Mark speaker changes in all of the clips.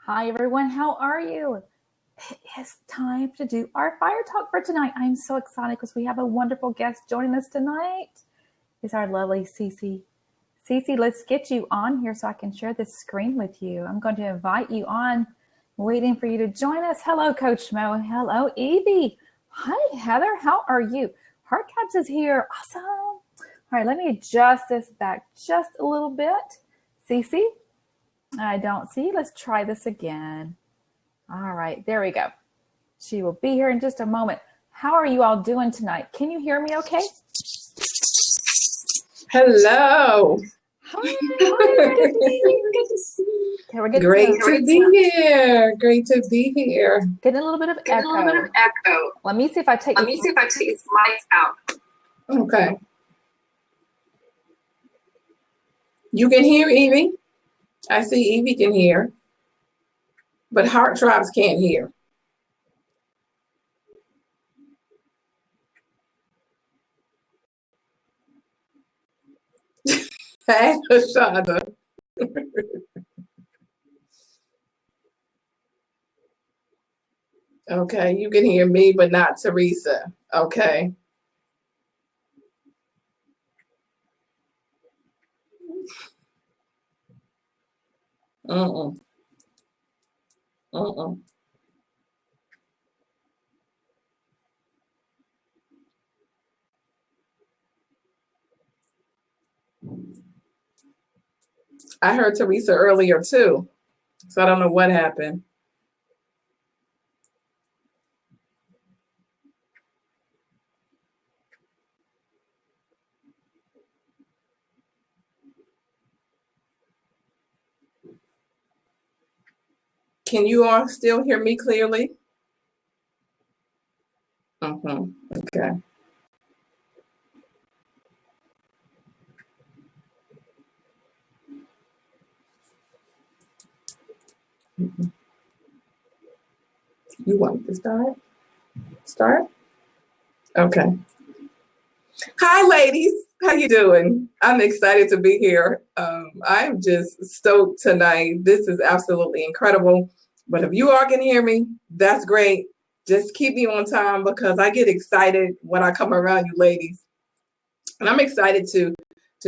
Speaker 1: Hi, everyone. How are you? It is time to do our fire talk for tonight. I'm so excited because we have a wonderful guest joining us tonight. It's our lovely Cee Cee. Cee Cee, let's get you on here so I can share this screen with you. I'm going to invite you on, waiting for you to join us. Hello, Coach Mo. Hello, Evie. Hi, Heather. How are you? Hardcaps is here. Awesome. All right, let me adjust this back just a little bit. Cee Cee? I don't see. Let's try this again. All right, there we go. She will be here in just a moment. How are you all doing tonight? Can you hear me okay?
Speaker 2: Hello.
Speaker 1: Hi, good to see you. Okay, we're getting
Speaker 2: Great to be here. Great to be here.
Speaker 1: Getting a little bit of echo. Let me see if I take these
Speaker 2: lights out. Okay. You can hear Evie? I see Evie can hear, but Heart Tribes can't hear. Hey, Shonda. Okay, you can hear me, but not Teresa. Okay. Mm-mm. Mm-mm. I heard Teresa earlier too, so I don't know what happened. Can you all still hear me clearly? Mm-hmm. Okay. Mm-hmm. You want to start? Start? Okay. Hi, ladies. How you doing? I'm excited to be here. I'm just stoked tonight. This is absolutely incredible. But if you all can hear me, that's great. Just keep me on time because I get excited when I come around you ladies. And I'm excited to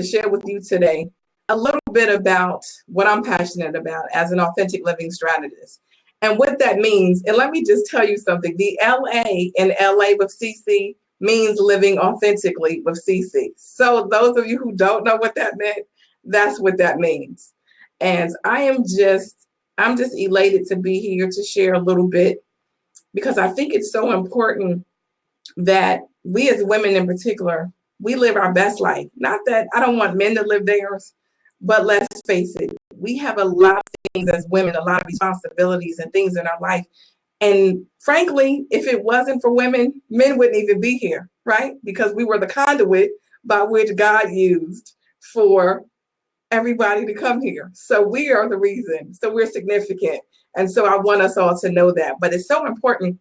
Speaker 2: share with you today a little bit about what I'm passionate about as an authentic living strategist. And what that means, and let me just tell you something, the LA in LA with Cee Cee means living authentically with Cee Cee. So those of you who don't know what that meant, that's what that means. And I'm just elated to be here to share a little bit because I think it's so important that we as women in particular, we live our best life. Not that I don't want men to live theirs, but let's face it, we have a lot of things as women, a lot of responsibilities and things in our life. And frankly, if it wasn't for women, men wouldn't even be here, right? Because we were the conduit by which God used for everybody to come here. So we are the reason. So we're significant. And so I want us all to know that. But it's so important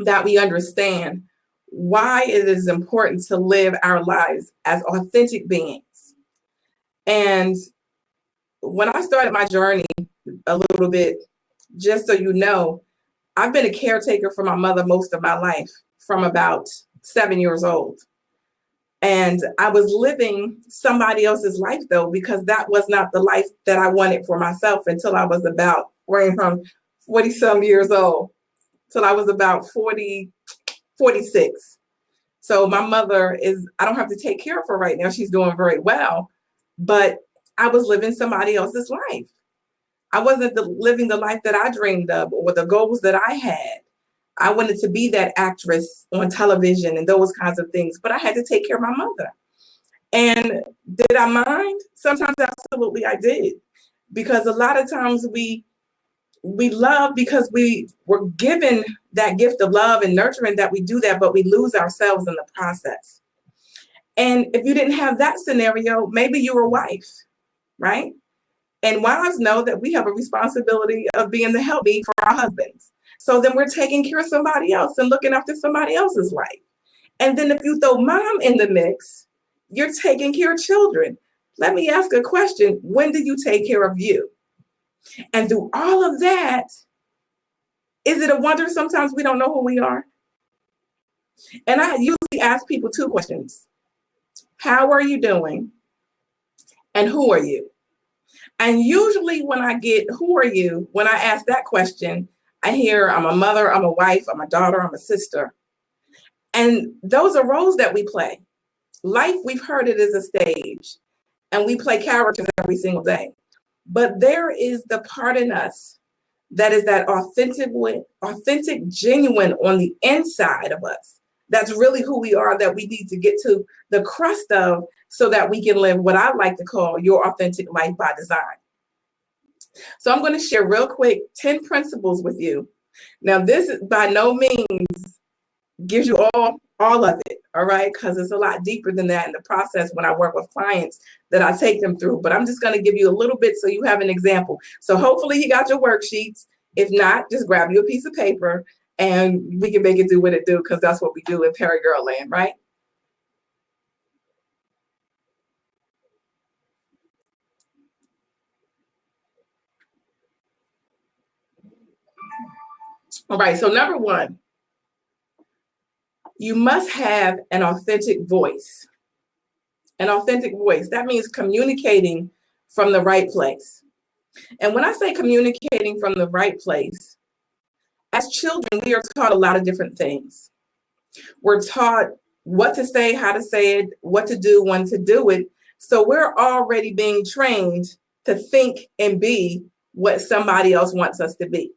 Speaker 2: that we understand why it is important to live our lives as authentic beings. And when I started my journey a little bit, just so you know, I've been a caretaker for my mother most of my life from about 7 years old. And I was living somebody else's life though, because that was not the life that I wanted for myself until I was about, from 40 some years old, till I was about 40, 46. So my mother I don't have to take care of her right now. She's doing very well, but I was living somebody else's life. I wasn't living the life that I dreamed of or the goals that I had. I wanted to be that actress on television and those kinds of things, but I had to take care of my mother. And did I mind? Sometimes absolutely I did. Because a lot of times we love because we were given that gift of love and nurturing that we do that, but we lose ourselves in the process. And if you didn't have that scenario, maybe you were a wife, right? And wives know that we have a responsibility of being the helpmeet for our husbands. So then we're taking care of somebody else and looking after somebody else's life. And then if you throw mom in the mix, you're taking care of children. Let me ask a question. When do you take care of you? And through all of that, is it a wonder sometimes we don't know who we are? And I usually ask people two questions. How are you doing? And who are you? And usually when I get who are you, when I ask that question, I hear I'm a mother, I'm a wife, I'm a daughter, I'm a sister. And those are roles that we play. Life, we've heard it is a stage, and we play characters every single day. But there is the part in us that is that authentic, genuine on the inside of us. That's really who we are, that we need to get to the crust of so that we can live what I like to call your authentic life by design. So I'm going to share real quick 10 principles with you. Now, this is by no means gives you all of it, all right? Because it's a lot deeper than that in the process when I work with clients that I take them through. But I'm just going to give you a little bit so you have an example. So hopefully you got your worksheets. If not, just grab you a piece of paper and we can make it do what it do, because that's what we do in PeriGirl land, right? All right, so number one, you must have an authentic voice. An authentic voice. That means communicating from the right place. And when I say communicating from the right place, as children, we are taught a lot of different things. We're taught what to say, how to say it, what to do, when to do it. So we're already being trained to think and be what somebody else wants us to be.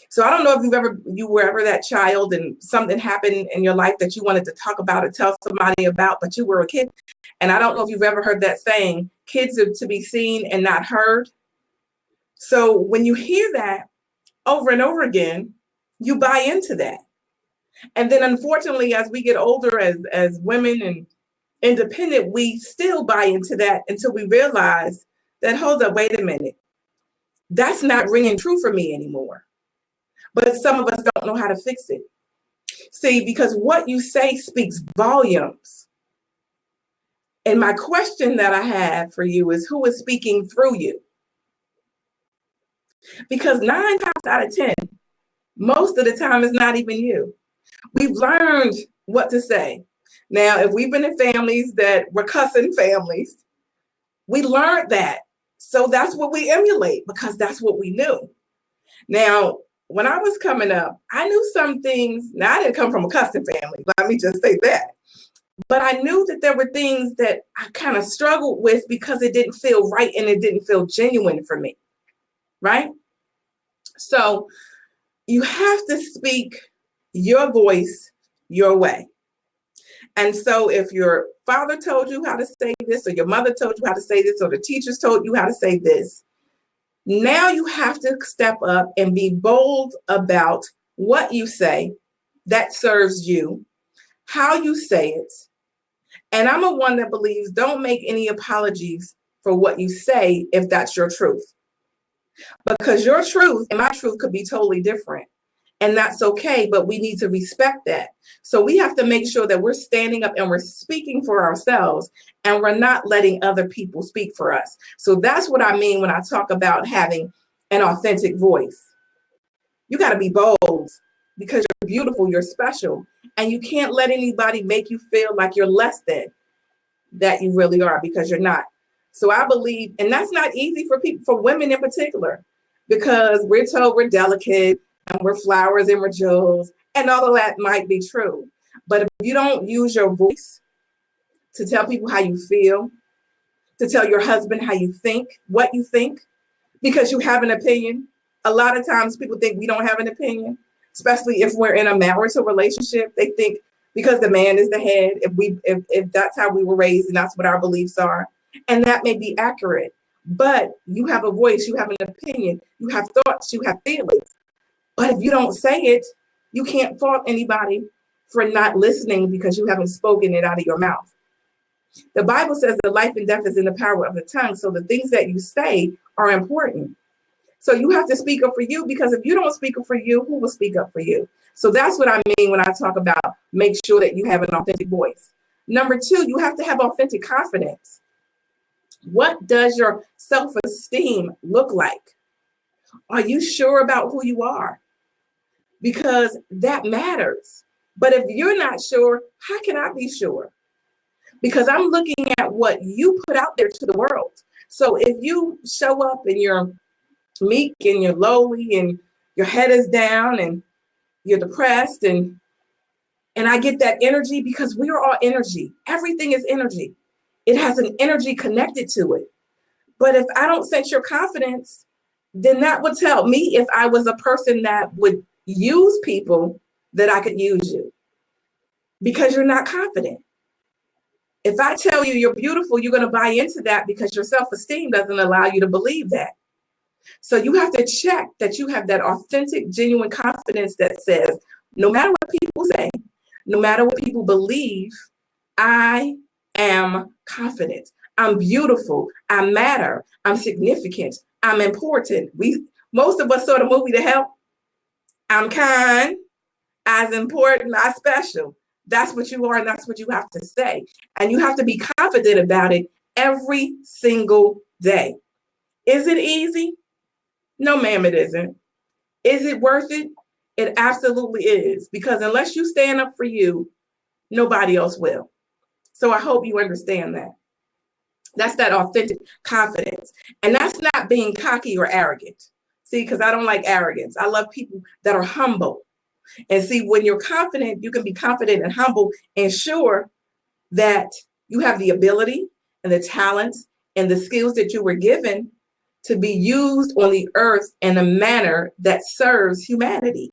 Speaker 2: So I don't know if you were ever that child and something happened in your life that you wanted to talk about or tell somebody about, but you were a kid. And I don't know if you've ever heard that saying, kids are to be seen and not heard. So when you hear that over and over again, you buy into that. And then unfortunately, as we get older as women and independent, we still buy into that until we realize that, hold up, wait a minute, that's not ringing true for me anymore. But some of us don't know how to fix it. See, because what you say speaks volumes. And my question that I have for you is, who is speaking through you? Because 9 times out of 10, most of the time it's not even you. We've learned what to say. Now, if we've been in families that were cussing families, we learned that. So that's what we emulate, because that's what we knew. Now, when I was coming up, I knew some things. Now, I didn't come from a cussing family. Let me just say that. But I knew that there were things that I kind of struggled with because it didn't feel right and it didn't feel genuine for me, right? So you have to speak your voice your way. And so if your father told you how to say this, or your mother told you how to say this, or the teachers told you how to say this, now you have to step up and be bold about what you say that serves you, how you say it. And I'm a one that believes don't make any apologies for what you say if that's your truth. Because your truth and my truth could be totally different. And that's okay, but we need to respect that. So we have to make sure that we're standing up and we're speaking for ourselves, and we're not letting other people speak for us. So that's what I mean when I talk about having an authentic voice. You got to be bold, because you're beautiful, you're special, and you can't let anybody make you feel like you're less than that you really are, because you're not. So I believe, and that's not easy for people, for women in particular, because we're told we're delicate and we're flowers and we're jewels, and all of that might be true. But if you don't use your voice to tell people how you feel, to tell your husband how you think, what you think, because you have an opinion. A lot of times people think we don't have an opinion, especially if we're in a marital relationship. They think because the man is the head, if that's how we were raised and that's what our beliefs are. And that may be accurate, but you have a voice, you have an opinion, you have thoughts, you have feelings. But if you don't say it, you can't fault anybody for not listening because you haven't spoken it out of your mouth. The Bible says that life and death is in the power of the tongue. So the things that you say are important. So you have to speak up for you, because if you don't speak up for you, who will speak up for you? So that's what I mean when I talk about make sure that you have an authentic voice. Number 2, you have to have authentic confidence. What does your self-esteem look like? Are you sure about who you are? Because that matters. But if you're not sure, how can I be sure? Because I'm looking at what you put out there to the world. So if you show up and you're meek and you're lowly and your head is down and you're depressed and I get that energy, because we are all energy. Everything is energy. It has an energy connected to it. But if I don't sense your confidence, then that would tell me, if I was a person that would use people, that I could use you, because you're not confident. If I tell you you're beautiful, you're going to buy into that because your self-esteem doesn't allow you to believe that. So you have to check that you have that authentic, genuine confidence that says, no matter what people say, no matter what people believe, I am confident. I'm beautiful. I matter. I'm significant. I'm important. Most of us saw the movie The Help. I'm kind, as important, as special. That's what you are, and that's what you have to say. And you have to be confident about it every single day. Is it easy? No, ma'am, it isn't. Is it worth it? It absolutely is. Because unless you stand up for you, nobody else will. So I hope you understand that. That's that authentic confidence. And that's not being cocky or arrogant. See, because I don't like arrogance. I love people that are humble. And see, when you're confident, you can be confident and humble and sure that you have the ability and the talents and the skills that you were given to be used on the earth in a manner that serves humanity.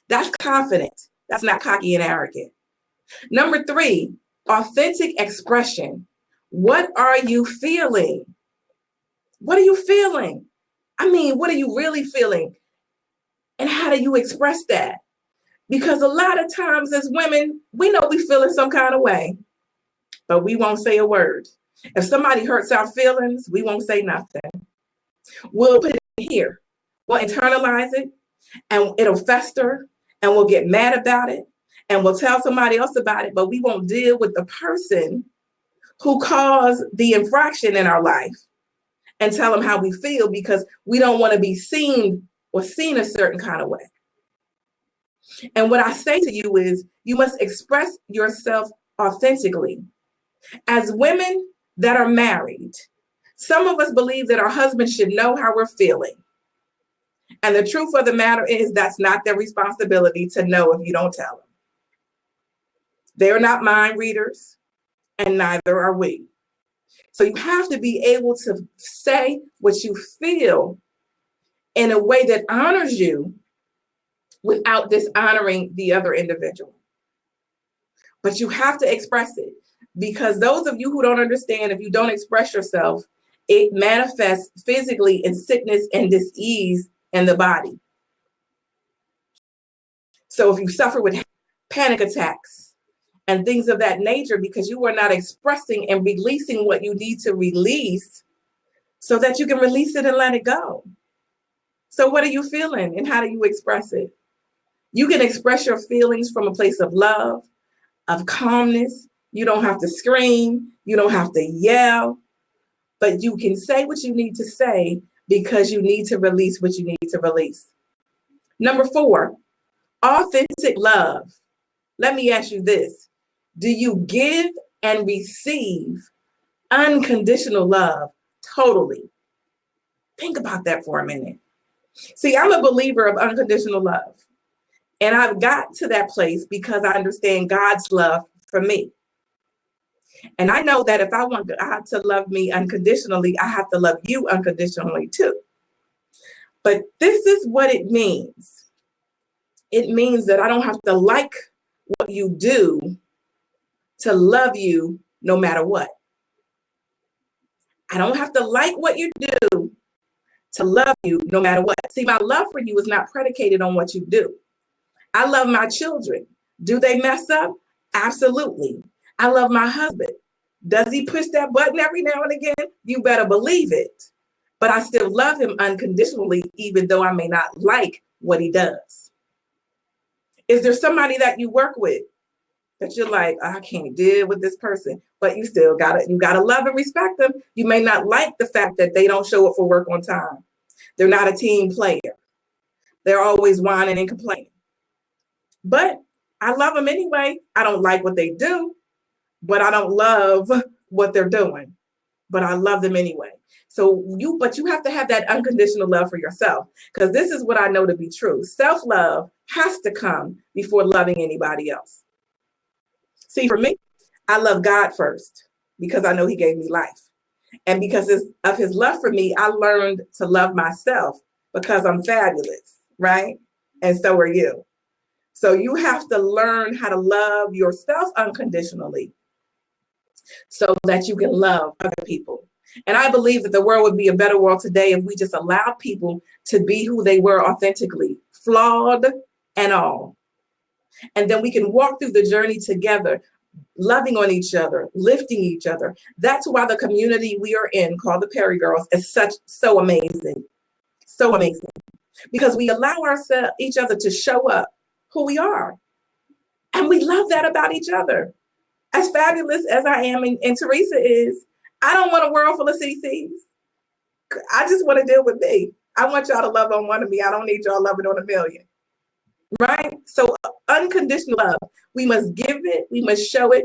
Speaker 2: That's confident. That's not cocky and arrogant. Number 3, authentic expression. What are you feeling? What are you feeling? I mean, what are you really feeling? And how do you express that? Because a lot of times as women, we know we feel in some kind of way, but we won't say a word. If somebody hurts our feelings, we won't say nothing. We'll put it here. We'll internalize it, and it'll fester, and we'll get mad about it, and we'll tell somebody else about it, but we won't deal with the person who caused the infraction in our life and tell them how we feel, because we don't want to be seen or seen a certain kind of way. And what I say to you is, you must express yourself authentically. As women that are married, some of us believe that our husbands should know how we're feeling. And the truth of the matter is, that's not their responsibility to know if you don't tell them. They're not mind readers, and neither are we. So you have to be able to say what you feel in a way that honors you without dishonoring the other individual. But you have to express it, because those of you who don't understand, if you don't express yourself, it manifests physically in sickness and dis-ease in the body. So if you suffer with panic attacks and things of that nature because you are not expressing and releasing what you need to release so that you can release it and let it go. So what are you feeling and how do you express it? You can express your feelings from a place of love, of calmness. You don't have to scream. You don't have to yell, but you can say what you need to say because you need to release what you need to release. Number 4, authentic love. Let me ask you this. Do you give and receive unconditional love totally? Think about that for a minute. See, I'm a believer of unconditional love. And I've got to that place because I understand God's love for me. And I know that if I want God to love me unconditionally, I have to love you unconditionally too. But this is what it means. It means that I don't have to like what you do to love you no matter what. I don't have to like what you do to love you no matter what. See, my love for you is not predicated on what you do. I love my children. Do they mess up? Absolutely. I love my husband. Does he push that button every now and again? You better believe it. But I still love him unconditionally, even though I may not like what he does. Is there somebody that you work with that you're like, I can't deal with this person, but you gotta love and respect them? You may not like the fact that they don't show up for work on time. They're not a team player. They're always whining and complaining. But I love them anyway. I don't like what they do, but I don't love what they're doing. But I love them anyway. But you have to have that unconditional love for yourself, because this is what I know to be true. Self-love has to come before loving anybody else. See, for me, I love God first because I know he gave me life. And because of his love for me, I learned to love myself because I'm fabulous, right? And so are you. So you have to learn how to love yourself unconditionally so that you can love other people. And I believe that the world would be a better world today if we just allowed people to be who they were authentically, flawed and all. And then we can walk through the journey together, loving on each other, lifting each other. That's why the community we are in, called the PeriGirls, is so amazing. So amazing. Because we allow each other to show up who we are. And we love that about each other. As fabulous as I am and Teresa is, I don't want a world full of Cee Cees. I just want to deal with me. I want y'all to love on one of me. I don't need y'all loving on a million. Right? So unconditional love. We must give it, we must show it,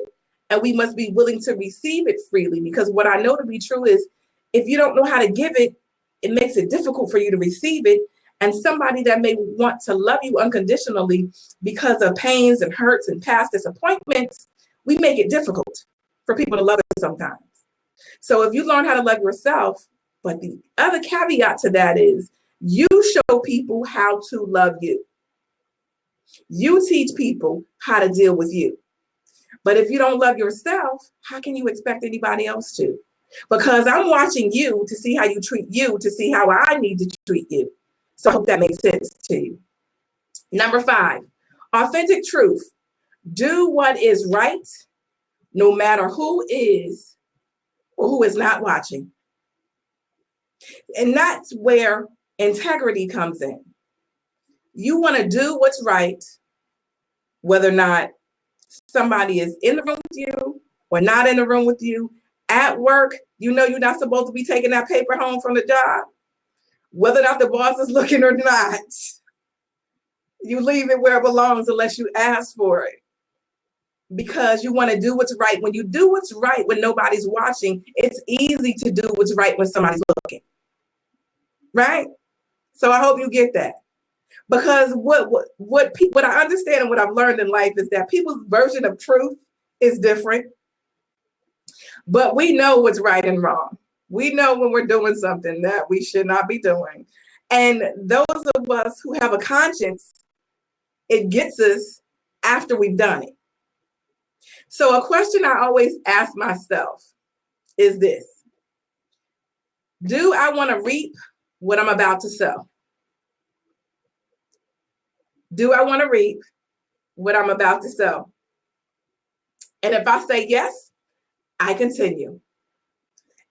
Speaker 2: and we must be willing to receive it freely. Because what I know to be true is if you don't know how to give it, it makes it difficult for you to receive it. And somebody that may want to love you unconditionally because of pains and hurts and past disappointments, we make it difficult for people to love us sometimes. So if you learn how to love yourself, but the other caveat to that is you show people how to love you. You teach people how to deal with you. But if you don't love yourself, how can you expect anybody else to? Because I'm watching you to see how you treat you, to see how I need to treat you. So I hope that makes sense to you. Number 5, authentic truth. Do what is right, no matter who is or who is not watching. And that's where integrity comes in. You want to do what's right, whether or not somebody is in the room with you or not in the room with you. At work, you know you're not supposed to be taking that paper home from the job. Whether or not the boss is looking or not, you leave it where it belongs unless you ask for it. Because you want to do what's right. When you do what's right when nobody's watching, it's easy to do what's right when somebody's looking. Right? So I hope you get that. Because what I understand and what I've learned in life is that people's version of truth is different. But we know what's right and wrong. We know when we're doing something that we should not be doing. And those of us who have a conscience, it gets us after we've done it. So a question I always ask myself is this: do I want to reap what I'm about to sow? Do I want to reap what I'm about to sow? And if I say yes, I continue.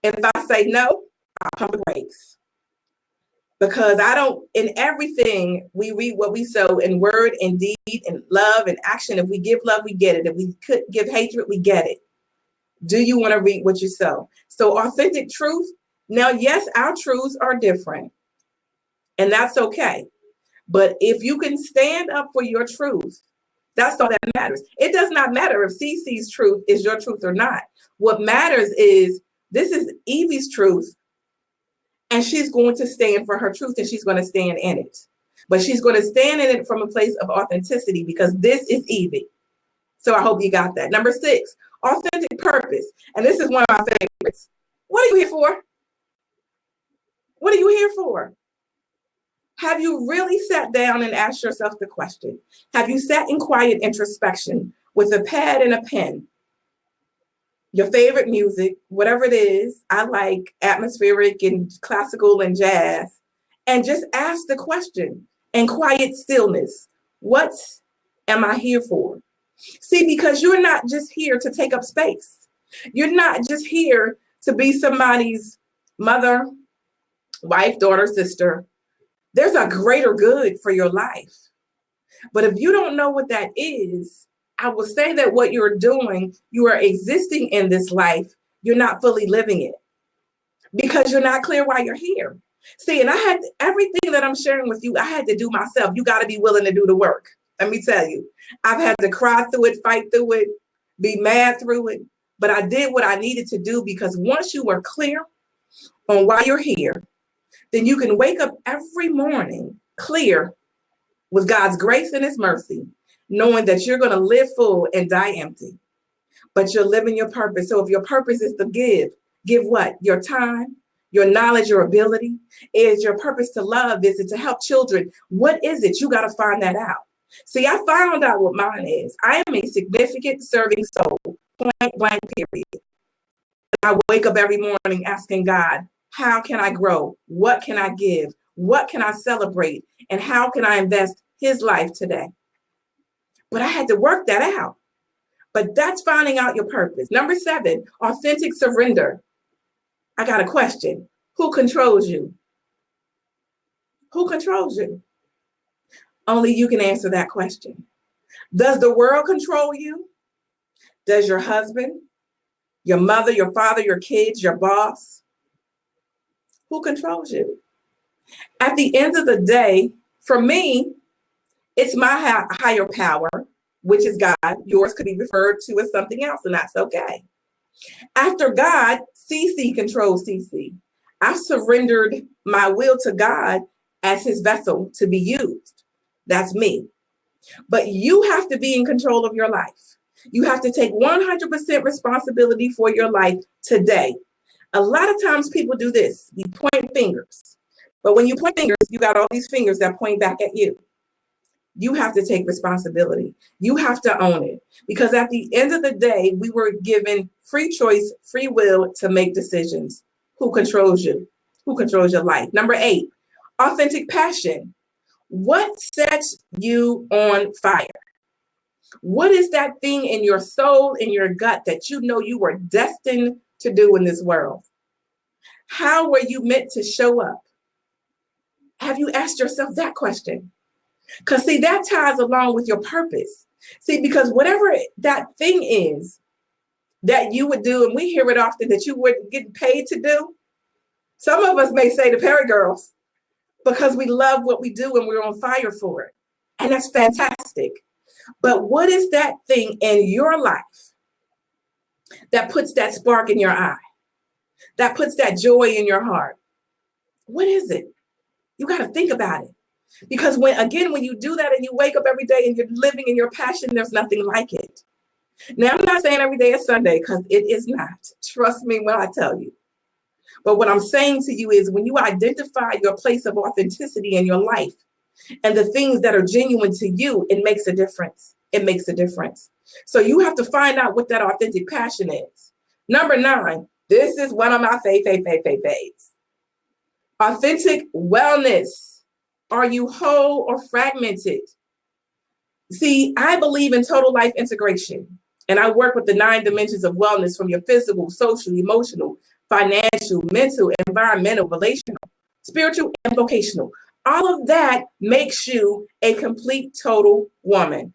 Speaker 2: If I say no, I pump the brakes. Because in everything, we reap what we sow in word and deed and love and action. If we give love, we get it. If we could give hatred, we get it. Do you want to reap what you sow? So authentic truth. Now, yes, our truths are different, and that's okay. But if you can stand up for your truth, that's all that matters. It does not matter if Cee Cee's truth is your truth or not. What matters is this is Evie's truth, and she's going to stand for her truth, and she's going to stand in it. But she's going to stand in it from a place of authenticity because this is Evie. So I hope you got that. Number 6, authentic purpose. And this is one of my favorites. What are you here for? What are you here for? Have you really sat down and asked yourself the question? Have you sat in quiet introspection with a pad and a pen? Your favorite music, whatever it is, I like atmospheric and classical and jazz, and just ask the question in quiet stillness: what am I here for? See, because you're not just here to take up space. You're not just here to be somebody's mother, wife, daughter, sister. There's a greater good for your life. But if you don't know what that is, I will say that what you're doing, you are existing in this life, you're not fully living it because you're not clear why you're here. See, and I had everything that I'm sharing with you, I had to do myself. You got to be willing to do the work. Let me tell you, I've had to cry through it, fight through it, be mad through it. But I did what I needed to do, because once you are clear on why you're here, then you can wake up every morning clear with God's grace and his mercy, knowing that you're going to live full and die empty. But you're living your purpose. So if your purpose is to give what? Your time, your knowledge, your ability. Is your purpose to love? Is it to help children? What is it? You got to find that out. See, I found out what mine is. I am a significant serving soul, point blank, period. I wake up every morning asking God, how can I grow? What can I give? What can I celebrate? And how can I invest his life today? But I had to work that out. But that's finding out your purpose. Number 7, authentic surrender. I got a question. Who controls you? Who controls you? Only you can answer that question. Does the world control you? Does your husband, your mother, your father, your kids, your boss? Who controls you? At the end of the day, for me, it's my higher power, which is God. Yours could be referred to as something else, and that's okay. After God, Cee Cee controls Cee Cee. I've surrendered my will to God as his vessel to be used. That's me. But you have to be in control of your life. You have to take 100% responsibility for your life today. A lot of times people do this. You point fingers. But when you point fingers, you got all these fingers that point back at you. You have to take responsibility. You have to own it. Because at the end of the day, we were given free choice, free will to make decisions. Who controls you? Who controls your life? Number 8, authentic passion. What sets you on fire? What is that thing in your soul, in your gut, that you know you were destined to do in this world? How were you meant to show up? Have you asked yourself that question? Because see, that ties along with your purpose. See, because whatever that thing is that you would do, and we hear it often, that you wouldn't get paid to do. Some of us may say the PeriGirls, because we love what we do and we're on fire for it. And that's fantastic. But what is that thing in your life that puts that spark in your eye, that puts that joy in your heart? What is it? You got to think about it. Because when you do that and you wake up every day and you're living in your passion, there's nothing like it. Now, I'm not saying every day is Sunday, because it is not. Trust me when I tell you. But what I'm saying to you is, when you identify your place of authenticity in your life and the things that are genuine to you, it makes a difference. It makes a difference. So you have to find out what that authentic passion is. Number 9, this is one of my faves. Authentic wellness. Are you whole or fragmented? See, I believe in total life integration, and I work with the 9 dimensions of wellness, from your physical, social, emotional, financial, mental, environmental, relational, spiritual, and vocational. All of that makes you a complete, total woman.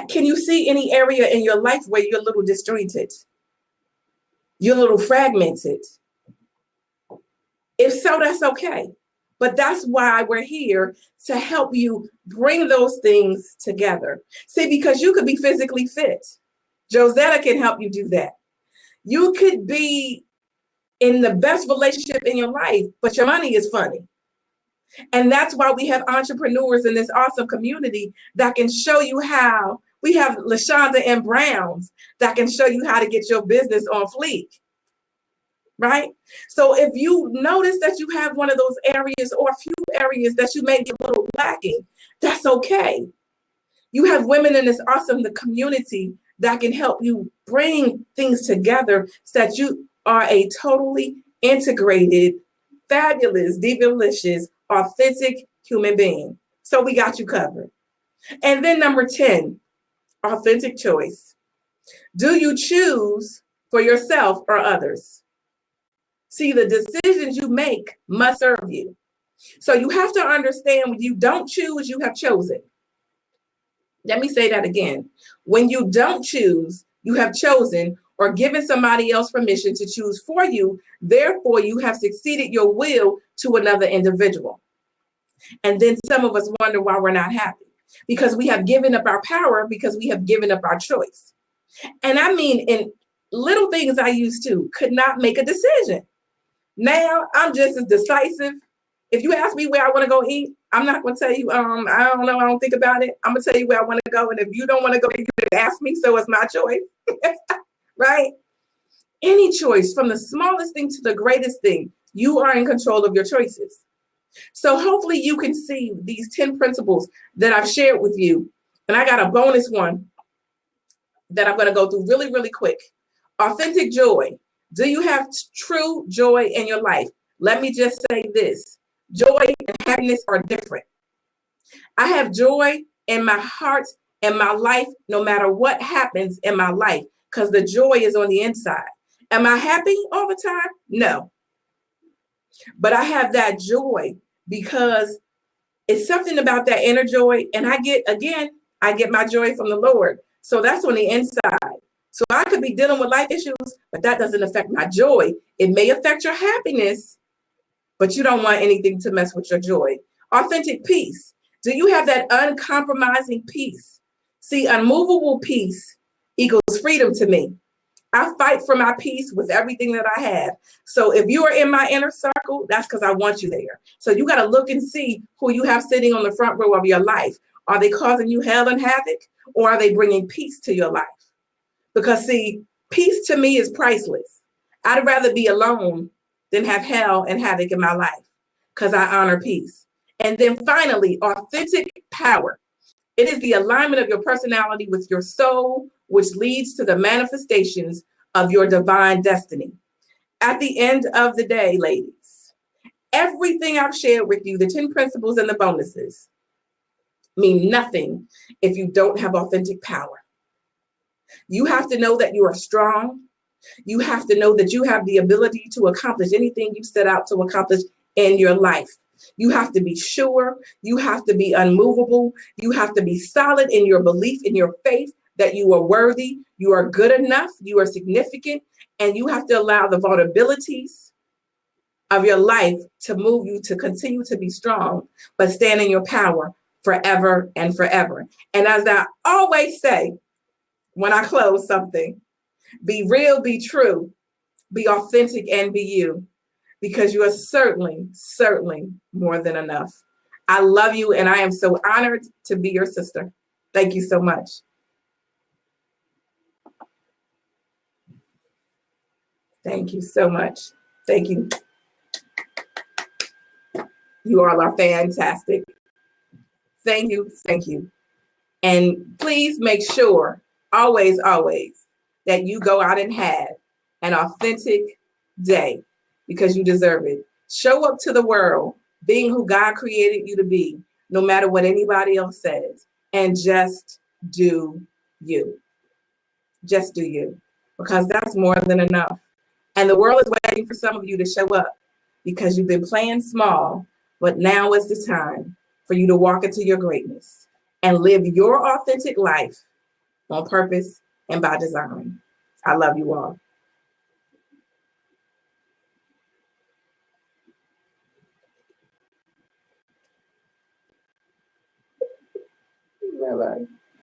Speaker 2: Can you see any area in your life where you're a little disjointed? You're a little fragmented? If so, that's okay. But that's why we're here, to help you bring those things together. See, because you could be physically fit. Josetta can help you do that. You could be in the best relationship in your life, but your money is funny. And that's why we have entrepreneurs in this awesome community that can show you how. We have LaShonda and Browns that can show you how to get your business on fleek. Right? So if you notice that you have one of those areas, or a few areas that you may be a little lacking, that's okay. You have women in this awesome community that can help you bring things together so that you are a totally integrated, fabulous, delicious, authentic human being. So we got you covered. And then number 10, authentic choice. Do you choose for yourself or others? See, the decisions you make must serve you. So you have to understand, when you don't choose, you have chosen. Let me say that again. When you don't choose, you have chosen, or given somebody else permission to choose for you. Therefore, you have succeeded your will to another individual. And then some of us wonder why we're not happy, because we have given up our power, because we have given up our choice. And I mean, in little things I used to could not make a decision. Now I'm just as decisive. If you ask me where I want to go eat, I'm not going to tell you, I don't know, I don't think about it. I'm going to tell you where I want to go. And if you don't want to go, you can ask me, so it's my choice, right? Any choice, from the smallest thing to the greatest thing, you are in control of your choices. So hopefully you can see these 10 principles that I've shared with you. And I got a bonus one that I'm going to go through really, really quick. Authentic joy. Do you have true joy in your life? Let me just say this. Joy and happiness are different. I have joy in my heart and my life no matter what happens in my life, because the joy is on the inside. Am I happy all the time? No. But I have that joy because it's something about that inner joy. And I get my joy from the Lord. So that's on the inside. So I could be dealing with life issues, but that doesn't affect my joy. It may affect your happiness, but you don't want anything to mess with your joy. Authentic peace. Do you have that uncompromising peace? See, unmovable peace equals freedom to me. I fight for my peace with everything that I have. So if you are in my inner circle, that's because I want you there. So you got to look and see who you have sitting on the front row of your life. Are they causing you hell and havoc, or are they bringing peace to your life? Because see, peace to me is priceless. I'd rather be alone than have hell and havoc in my life, because I honor peace. And then finally, authentic power. It is the alignment of your personality with your soul, which leads to the manifestations of your divine destiny. At the end of the day, ladies, everything I've shared with you, the 10 principles and the bonuses, mean nothing if you don't have authentic power. You have to know that you are strong. You have to know that you have the ability to accomplish anything you set out to accomplish in your life. You have to be sure. You have to be unmovable. You have to be solid in your belief, in your faith, that you are worthy, you are good enough, you are significant, and you have to allow the vulnerabilities of your life to move you to continue to be strong, but stand in your power forever and forever. And as I always say, when I close something, be real, be true, be authentic, and be you, because you are certainly, certainly more than enough. I love you, and I am so honored to be your sister. Thank you so much. Thank you so much. Thank you. You all are fantastic. Thank you. Thank you. And please make sure, always, always, that you go out and have an authentic day, because you deserve it. Show up to the world being who God created you to be, no matter what anybody else says, and just do you. Just do you, because that's more than enough. And the world is waiting for some of you to show up, because you've been playing small, but now is the time for you to walk into your greatness and live your authentic life on purpose and by design. I love you all. Bye-bye.